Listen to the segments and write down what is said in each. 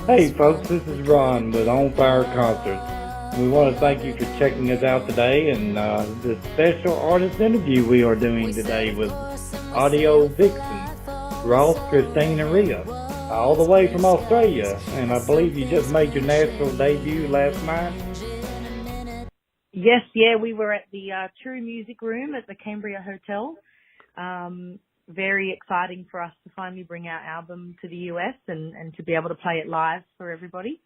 Hey folks, this is Ron with On Fire Concerts. We want to thank you for checking us out today and the special artist interview we are doing today with Audio Vixen, Ross, Christine, and Rhea, all the way from Australia. And I believe you just made your national debut last night. Yes, yeah, we were at the True Music Room at the Cambria Hotel. Very exciting for us to finally bring our album to the US and to be able to play it live for everybody.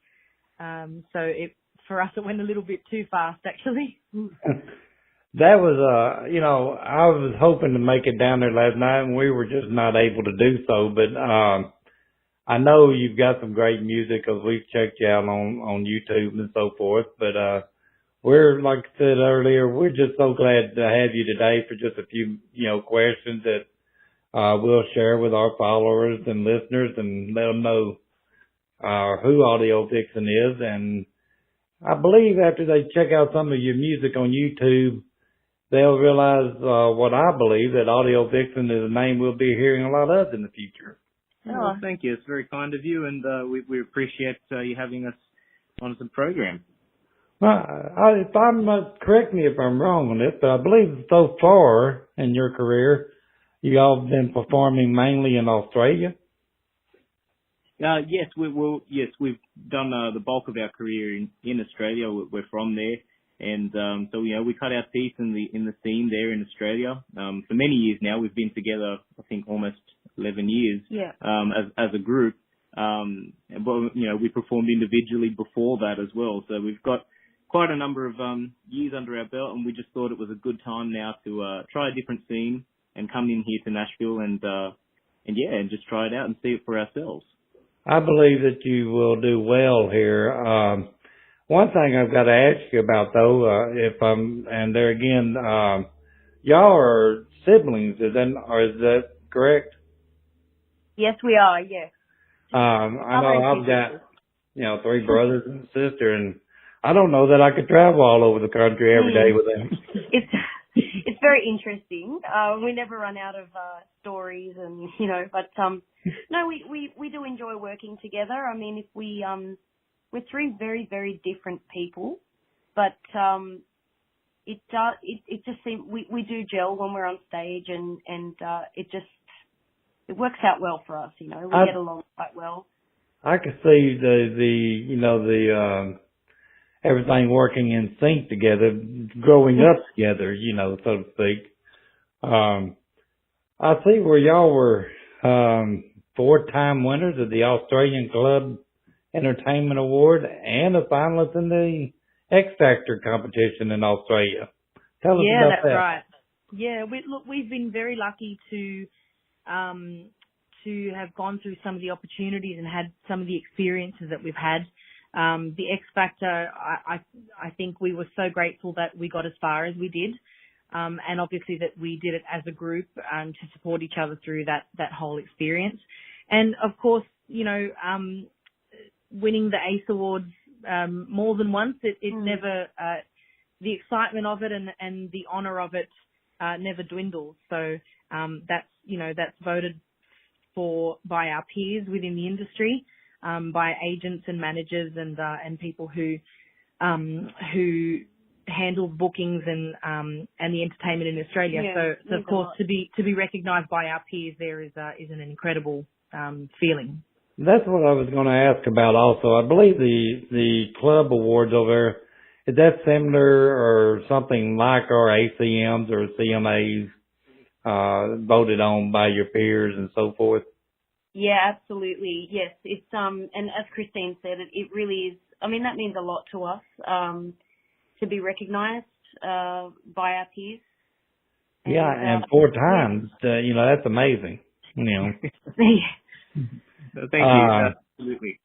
For us, it went a little bit too fast, actually. That was, I was hoping to make it down there last night, and we were just not able to do so. But I know you've got some great music because we've checked you out on YouTube and so forth. But we're, like I said earlier, we're just so glad to have you today for just a few, questions that we'll share with our followers and listeners and let them know who Audio Vixen is. And I believe after they check out some of your music on YouTube, they'll realize what I believe, that Audio Vixen is a name we'll be hearing a lot of in the future. Oh, thank you. It's very kind of you, and we appreciate you having us on the program. Well, correct me if I'm wrong on this, but I believe so far in your career, you all have been performing mainly in Australia? Yes, we've done the bulk of our career in Australia. We're from there, and so we cut our teeth in the scene there in Australia. For many years now, we've been together. I think almost 11 years. Yeah. As a group, but we performed individually before that as well. So we've got quite a number of years under our belt, and we just thought it was a good time now to try a different scene and come in here to Nashville and just try it out and see it for ourselves. I believe that you will do well here. One thing I've got to ask you about though, and there again, y'all are siblings, is that correct? Yes, we are, yes. I know I've got, 3 brothers and a sister, and I don't know that I could travel all over the country every day with them. It's very interesting. We never run out of stories, and but no, we do enjoy working together. I mean, if we're 3 very, very different people, but it just seems we do gel when we're on stage, and it works out well for us. We get along quite well. I can see the everything working in sync together, growing up together, so to speak. I see where y'all were 4-time winners of the Australian Club Entertainment Award and a finalist in the X Factor competition in Australia. Tell us about that. Yeah, that's right. Yeah, we've been very lucky to have gone through some of the opportunities and had some of the experiences that we've had. The X Factor, I think we were so grateful that we got as far as we did. And obviously that we did it as a group, to support each other through that whole experience. And of course, winning the ACE Awards, more than once, it never, the excitement of it and the honor of it, never dwindles. So, that's voted for by our peers within the industry, by agents and managers and people who handle bookings and the entertainment in Australia. Yeah, so of course to be recognised by our peers there is an incredible feeling. That's what I was going to ask about also. I believe the club awards over there, is that similar or something like our ACMs or CMAs voted on by your peers and so forth? Yeah, absolutely. Yes, it's and as Christine said, it really is. I mean, that means a lot to us to be recognised by our peers. And 4 times, that's amazing. Thank you. Absolutely.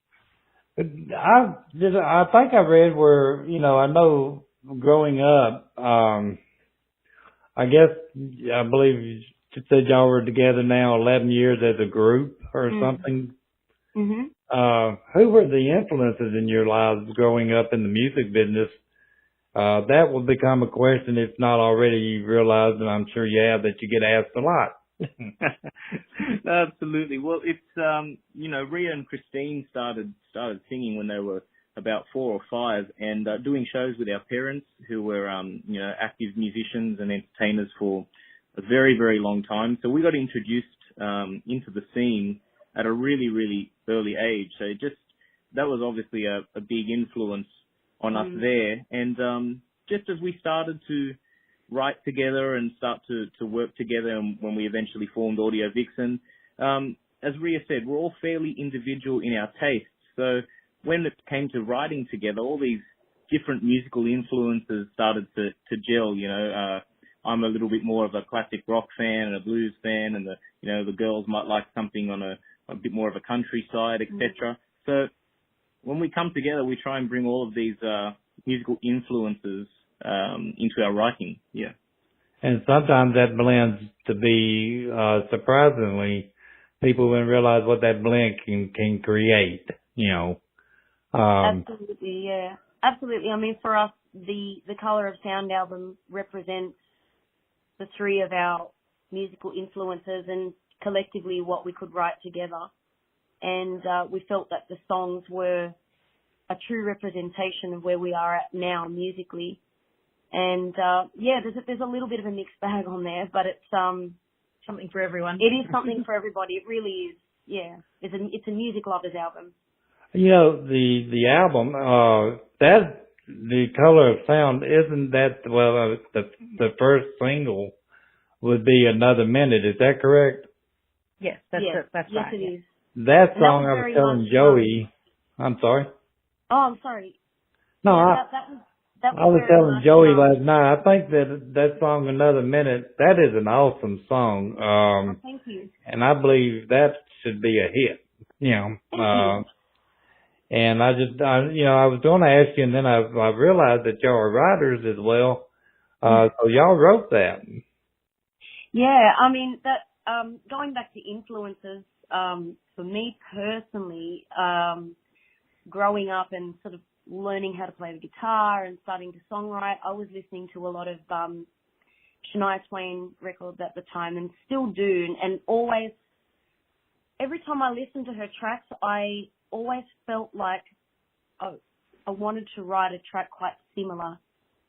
I think I read where I know growing up, I believe you said y'all were together now 11 years as a group or something. Mm-hmm. Who were the influences in your lives growing up in the music business? That will become a question, if not already you realized, and I'm sure you have, that you get asked a lot. Absolutely. Well, it's Rhea and Christine started singing when they were about 4 or 5, and doing shows with our parents, who were active musicians and entertainers for a very, very long time. So we got introduced into the scene at a really, really early age. So that was obviously a big influence on us there. And just as we started to write together and start to work together, and when we eventually formed Audio Vixen, as Rhea said, we're all fairly individual in our tastes. So when it came to writing together, all these different musical influences started to gel. I'm a little bit more of a classic rock fan and a blues fan, and the girls might like something on a bit more of a country side, etc. So when we come together, we try and bring all of these musical influences into our writing. Yeah. And sometimes that blends to be surprisingly, people wouldn't realize what that blend can create. Absolutely, yeah, absolutely. I mean, for us, the Color of Sound album represents the 3 of our musical influences and collectively what we could write together. And we felt that the songs were a true representation of where we are at now musically. And there's a little bit of a mixed bag on there, but it's something for everyone. It is something for everybody. It really is. Yeah, it's a music lovers album. The album, that the Color of Sound, isn't that the first single would be Another Minute? Is that correct? Yes, that's yes, right. Yes, it is. That song I was telling Joey. I'm sorry. Oh, I'm sorry. No, that I was telling Joey last night. I think that song Another Minute, that is an awesome song. Thank you. And I believe that should be a hit. Thank you. And I was going to ask you, and then I realized that y'all are writers as well. So y'all wrote that. Yeah, I mean that. Going back to influences, for me personally, growing up and sort of learning how to play the guitar and starting to songwrite, I was listening to a lot of Shania Twain records at the time, and still do. And always, every time I listened to her tracks, I always felt like I wanted to write a track quite similar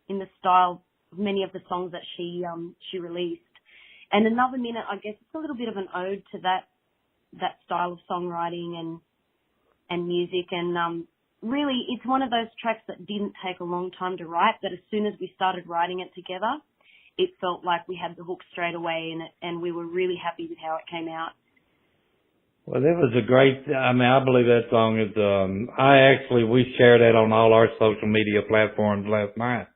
in the style of many of the songs that she released. And Another Minute, I guess it's a little bit of an ode to that style of songwriting and music. And really, it's one of those tracks that didn't take a long time to write, but as soon as we started writing it together, it felt like we had the hook straight away, and we were really happy with how it came out. Well, it was a great, I believe that song is, we shared that on all our social media platforms last night.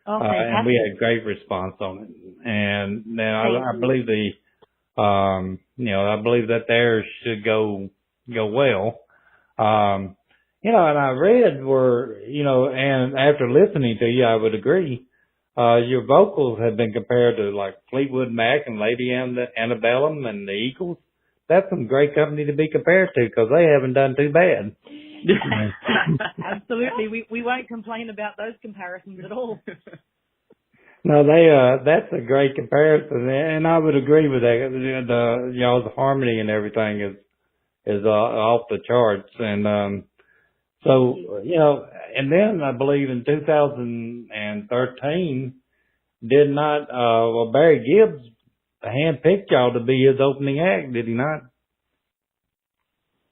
Okay, and we had great response on it. And now I believe I believe that theirs should go well. And I read and after listening to you, I would agree, your vocals have been compared to like Fleetwood Mac and Lady Antebellum and the Eagles. That's some great company to be compared to, because they haven't done too bad. Absolutely. We won't complain about those comparisons at all. No, that's a great comparison, and I would agree with that. Y'all's harmony and everything is off the charts. And and then I believe in 2013, Barry Gibbs handpicked y'all to be his opening act, did he not?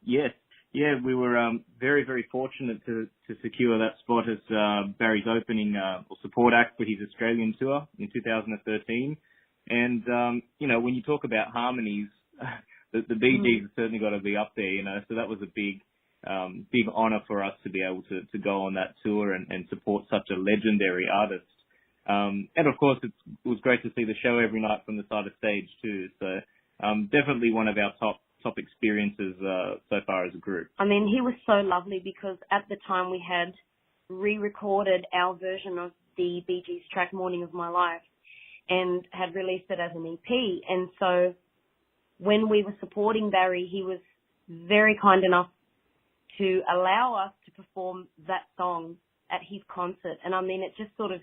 Yes. Yeah, we were very, very fortunate to secure that spot as Barry's opening or support act for his Australian tour in 2013. And, when you talk about harmonies, the Bee Gees have certainly got to be up there, so that was a big honour for us to be able to go on that tour and support such a legendary artist. And of course, it was great to see the show every night from the side of stage too. So definitely one of our top experiences so far as a group. I mean, he was so lovely, because at the time we had re-recorded our version of the Bee Gees track Morning of My Life and had released it as an EP. And so when we were supporting Barry, he was very kind enough to allow us to perform that song at his concert. And I mean, it just sort of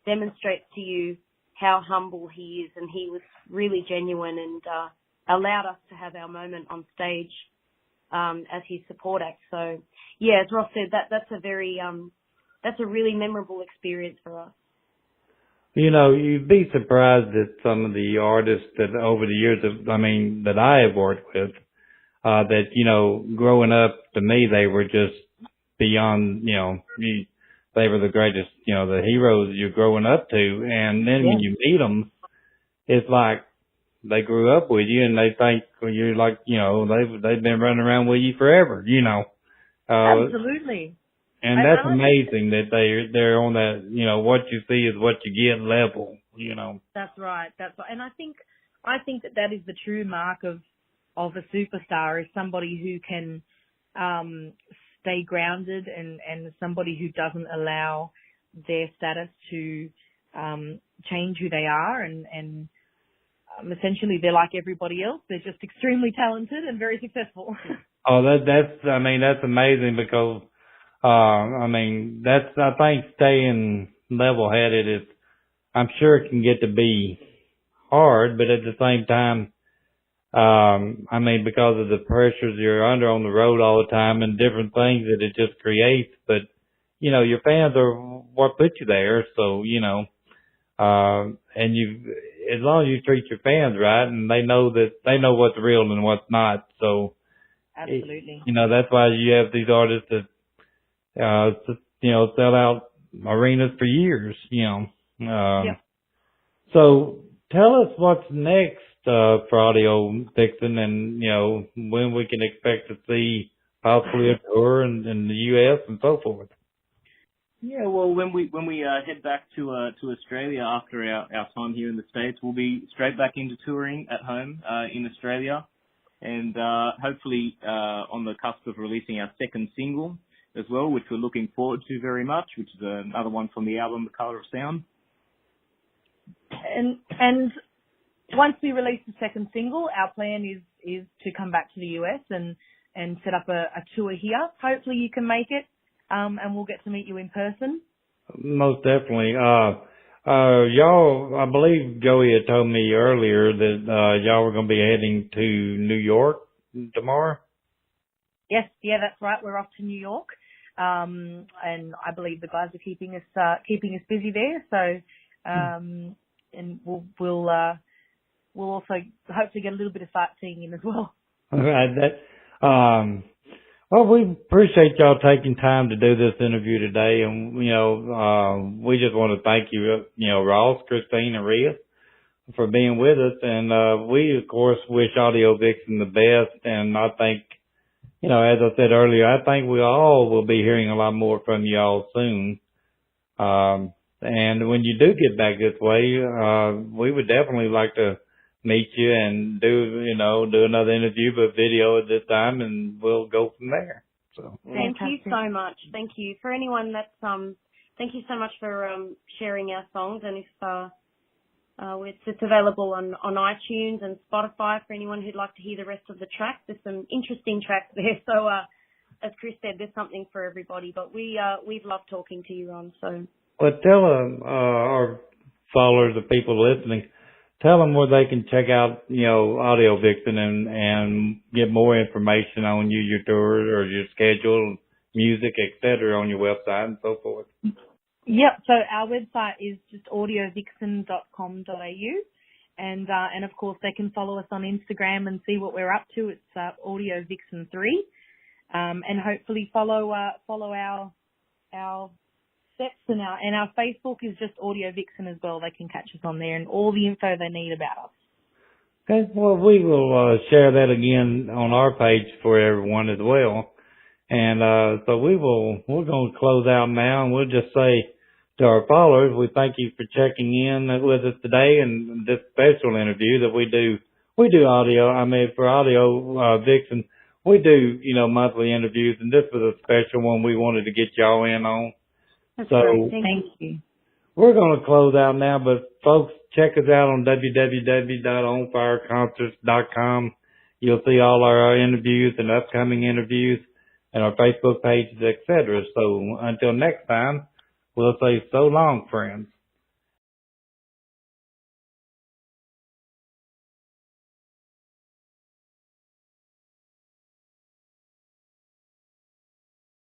demonstrates to you how humble he is, and he was really genuine and allowed us to have our moment on stage as his support act. So, yeah, as Ross said, that's a really memorable experience for us. You know, you'd be surprised at some of the artists that over the years, that I have worked with, that, you know, growing up, to me, they were just beyond, you know, they were the greatest, you know, the heroes you're growing up to. And then when you meet them, it's like they grew up with you and they think you're like, you know, they've been running around with you forever, you know. Absolutely. And that's amazing that they're on that, you know, what you see is what you get level, you know. That's right. And I think that is the true mark of a superstar, is somebody who can stay grounded and somebody who doesn't allow their status to change who they are, and essentially they're like everybody else. They're just extremely talented and very successful. Oh, that's amazing, because I think staying level-headed is, I'm sure it can get to be hard, but at the same time, because of the pressures you're under on the road all the time and different things that it just creates, but, you know, your fans are what put you there, so, you know, and as long as you treat your fans right and they know what's real and what's not, so. Absolutely. You know, that's why you have these artists that, you know, sell out arenas for years, you know. So tell us what's next, for Audio Vixen, and, you know, when we can expect to see possibly a tour in the U.S. and so forth. Yeah, well, when we head back to Australia after our time here in the States, we'll be straight back into touring at home, in Australia, and, hopefully, on the cusp of releasing our second single as well, which we're looking forward to very much, which is another one from the album, The Colour of Sound. And once we release the second single, our plan is to come back to the US and set up a tour here. Hopefully you can make it, and we'll get to meet you in person. Most definitely. Y'all, I believe Joey had told me earlier that, y'all were going to be heading to New York tomorrow. Yes, yeah, that's right. We're off to New York. And I believe the guys are keeping us busy there. So, and we'll also hopefully get a little bit of sightseeing in as well. All right. Well, we appreciate y'all taking time to do this interview today, and, you know, we just want to thank you, you know, Ross, Christine, and Rhea for being with us, and we, of course, wish Audio Vixen the best, and I think, you know, as I said earlier, I think we all will be hearing a lot more from y'all soon. And when you do get back this way, we would definitely like to meet you and do another interview, but video at this time, and we'll go from there. So thank you so much. Thank you for anyone that's thank you so much for sharing our songs, and if it's available on iTunes and Spotify for anyone who'd like to hear the rest of the tracks. There's some interesting tracks there. So as Chris said, there's something for everybody. But we've loved talking to you, Ron. So well, tell our followers, the people listening, tell them where they can check out, you know, Audio Vixen and get more information on you, your tours, or your schedule, music, etc., on your website and so forth. Yep. So our website is just audiovixen.com.au, and of course they can follow us on Instagram and see what we're up to. It's Audio Vixen 3, and hopefully follow our steps, and our Facebook is just Audio Vixen as well. They can catch us on there and all the info they need about us. Okay. Well, we will share that again on our page for everyone as well. And so we're going to close out now, and we'll just say to our followers, we thank you for checking in with us today and this special interview that we do audio. For Audio Vixen, we do, you know, monthly interviews, and this was a special one we wanted to get y'all in on. that's so great. Thank you. We're going to close out now, but folks, check us out on www.onfireconcerts.com. You'll see all our interviews and upcoming interviews, and our Facebook pages, etc. So until next time, we'll say so long, friends.